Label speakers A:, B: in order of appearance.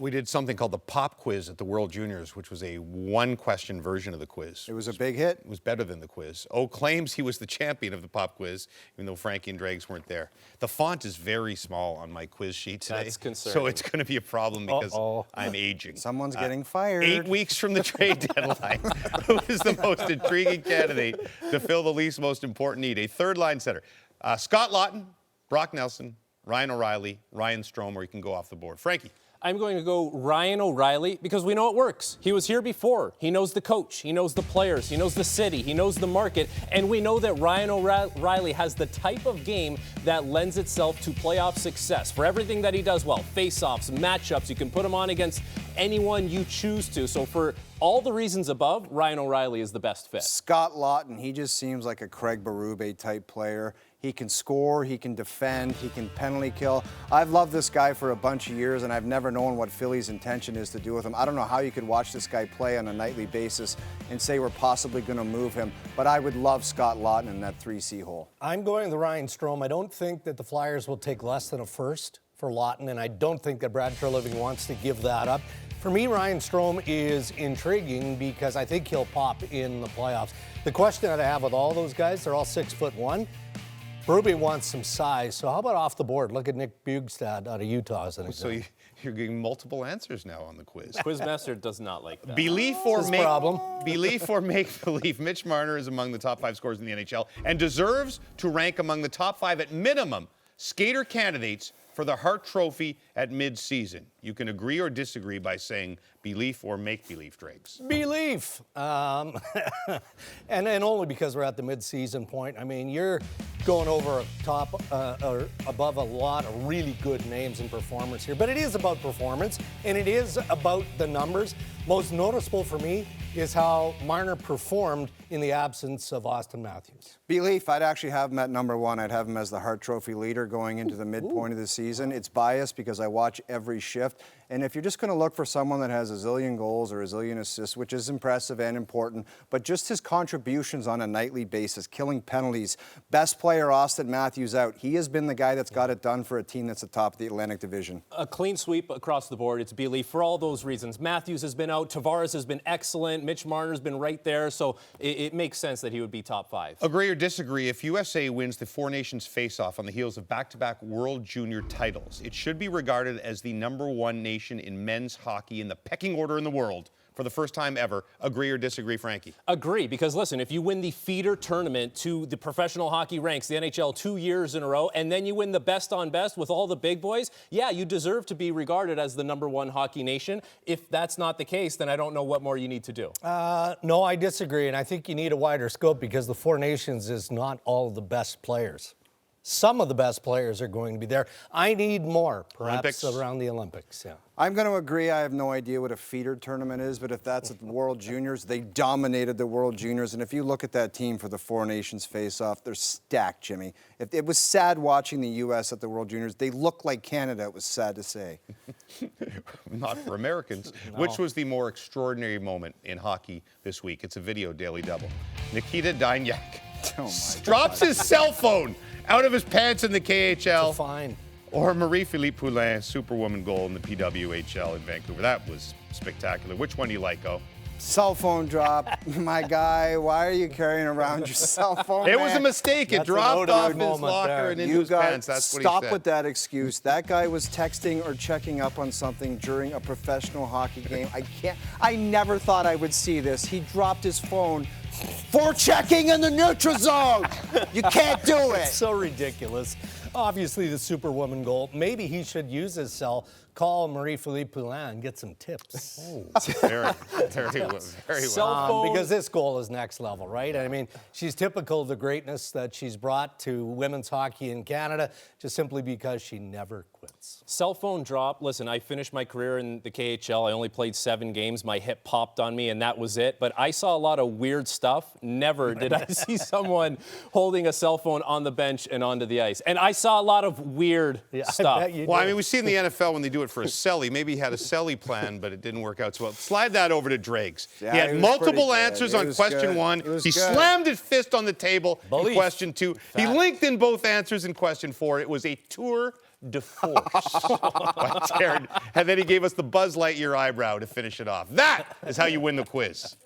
A: We did something called the Pop Quiz at the World Juniors, which was a one-question version of the quiz.
B: It was a big hit.
A: It was better than the quiz. O claims he was the champion of the Pop Quiz, even though Frankie and Dregs weren't there. The font is very small on my quiz sheet today.
C: That's concerning.
A: So it's going to be a problem because I'm aging.
B: Someone's getting fired.
A: 8 weeks from the trade deadline, who is the most intriguing candidate to fill the least most important need? A third-line center. Scott Laughton, Brock Nelson, Ryan O'Reilly, Ryan Strome, or you can go off the board. Frankie.
C: I'm going to go Ryan O'Reilly because we know it works. He was here before. He knows the coach. He knows the players. He knows the city. He knows the market. And we know that Ryan O'Reilly has the type of game that lends itself to playoff success. For everything that he does well, face-offs, matchups, you can put him on against anyone you choose to. So for all the reasons above, Ryan O'Reilly is the best fit.
B: Scott Laughton, he just seems like a Craig Berube type player. He can score, he can defend, he can penalty kill. I've loved this guy for a bunch of years, and I've never known what Philly's intention is to do with him. I don't know how you could watch this guy play on a nightly basis and say we're possibly going to move him, but I would love Scott Laughton in that 3C hole.
D: I'm going the Ryan Strome. I don't think that the Flyers will take less than a first for Laughton, and I don't think that Brad Treliving wants to give that up. For me, Ryan Strome is intriguing because I think he'll pop in the playoffs. The question that I have with all those guys, they're all 6'1". Berube wants some size, so how about off the board? Look at Nick Bjugstad out of Utah as an example.
A: So you're getting multiple answers now on the quiz.
C: Quizmaster does not like that.
A: Belief or make believe, Mitch Marner is among the top 5 scorers in the NHL and deserves to rank among the top 5 at minimum skater candidates for the Hart Trophy at mid-season. You can agree or disagree by saying belief or make-believe, Dregs.
D: Belief. And only because we're at the mid-season point. I mean, you're going over top or above a lot of really good names and performers here. But it is about performance, and it is about the numbers. Most noticeable for me is how Marner performed in the absence of Austin Matthews.
B: Belief, I'd actually have him at number 1. I'd have him as the Hart Trophy leader going into the midpoint of the season. It's biased because I watch every shift. And if you're just going to look for someone that has a zillion goals or a zillion assists, which is impressive and important, but just his contributions on a nightly basis, killing penalties, best player Austin Matthews out. He has been the guy that's got it done for a team that's atop the Atlantic Division.
C: A clean sweep across the board. It's Belief for all those reasons. Matthews has been out. Tavares has been excellent. Mitch Marner's been right there. So it makes sense that he would be top 5.
A: Agree or disagree, if USA wins the Four Nations face-off on the heels of back-to-back World Junior titles, it should be regarded as the #1 nation in men's hockey in the pecking order in the world for the first time ever. Agree or disagree, Frankie?
C: Agree, because listen, if you win the feeder tournament to the professional hockey ranks, the NHL 2 years in a row, and then you win the best on best with all the big boys, yeah, you deserve to be regarded as the #1 hockey nation. If that's not the case, then I don't know what more you need to do.
D: No, I disagree, and I think you need a wider scope because the Four Nations is not all of the best players. Some of the best players are going to be there. I need more, perhaps, around the Olympics. Yeah.
B: I'm going to agree. I have no idea what a feeder tournament is, but if that's at the World Juniors, they dominated the World Juniors. And if you look at that team for the Four Nations face-off, they're stacked, Jimmy. It was sad watching the U.S. at the World Juniors. They look like Canada, it was sad to say.
A: Not for Americans. No. Which was the more extraordinary moment in hockey this week? It's a video daily double. Nikita Dynyak drops his cell phone out of his pants in the KHL.
D: Fine.
A: Or Marie-Philippe Poulin, Superwoman goal in the PWHL in Vancouver. That was spectacular. Which one do you like, O?
B: Cell phone drop. My guy, why are you carrying around your cell phone?
A: It was a mistake. It dropped off his locker and into his pants. That's what he said.
B: Stop with that excuse. That guy was texting or checking up on something during a professional hockey game. I never thought I would see this. He dropped his phone for checking in the neutral zone. You can't do it.
D: It's so ridiculous. Obviously, the Superwoman goal. Maybe he should use his cell, call Marie-Philippe Poulin, and get some tips.
A: Oh, very well.
D: Because this goal is next level, right? I mean, she's typical of the greatness that she's brought to women's hockey in Canada, just simply because she never quits.
C: Cell phone drop. Listen, I finished my career in the KHL. I only played 7 games. My hip popped on me, and that was it. But I saw a lot of weird stuff. Never did I see holding a cell phone on the bench and onto the ice. And I saw a lot of weird stuff.
A: Well, I mean, we see in the NFL when they do it for a celly. Maybe he had a celly plan, but it didn't work out so well. Slide that over to Dregs. Yeah, he had multiple answers on question 1. He slammed his fist on the table in question 2. He linked in both answers in question 4. It was a tour
C: divorce.
A: by Darren. And then he gave us the Buzz Lightyear eyebrow to finish it off. That is how you win the quiz.